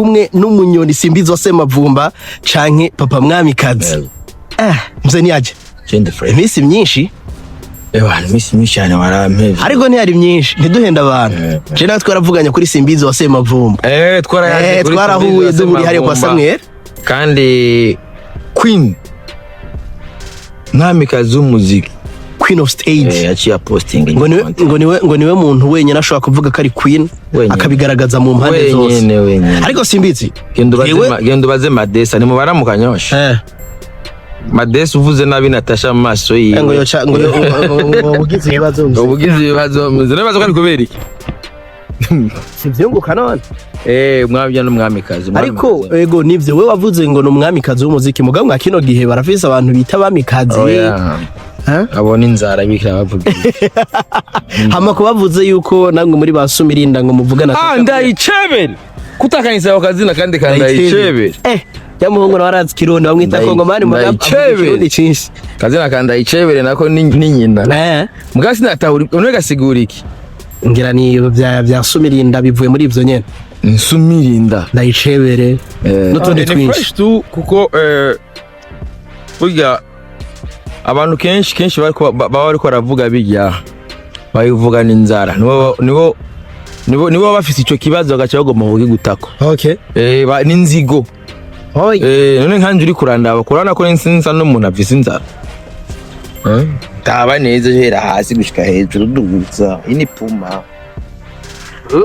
umwe n'umunyoni Simbizi Semavumba canke Papa Mwamikazi. Mzee ni aje? Gende free. Imisi myinshi. Imisi myinshi cyane warampevye. Ariko ntiyari myinshi, ntiduhenda abantu. Je natwe twaravuganye kuri Simbizi Semavumba. Twarahuye duburi hariyo kwa Samuel. Kandi Queen Mwamikazi w'umuziki. Queen of stage. Yaciye posting. Ngo niwe muntu wenyine ashobora kuvuga ko ari Queen akabigaragaza mu mpande zose. Ariko Simbizi genda ubaze Madesa ni mubara mu Kanyosha. Madesa uvuze nabi Natasha mu maso yiwe. Ngo ubugize ibibazo. Nibaza ko ari kubera iki? Sivyunguka none. Mwabya n'umwamikazi. Ariko ego nivyo we wavuze ngo n'umwamikazi w'umuziki mugabo mwa kino gihe barafise abantu bita bamikazi. Abona inzara bikira bavuga. Hama ko bavuze yuko namwe muri basumirinda ngo muvugana. Ndayicebere. Kutakanisa akazina kandi kandayicebere. Yamuhungu na warazi Kirundi bamwita Kongomani mugabo Kirundi cinshi. Kazina kandayicebere nako ni nyina. Mugasi natahuri none gasigura iki? Ngira ni bya sumirinda bivuye muri ivyo nyene. Nsumirinda ndayicebere n'utundi twinshi kuko burya abantu kenshi baba bariko baravuga bijya bayivuga n'inzara nibo bafite ico kibazo bagaca bagomba kugitako. N'inzigo none nkanje uri kurandaba kurana ko nsinsa n'umuntu afise inzara taba neza hera hasi gushika hejuru duguza ini puma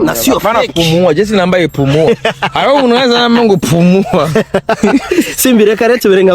na sio fake pumua jesi nambaye pumua hayo unaanza na Mungu pumua simbire kare tuberenga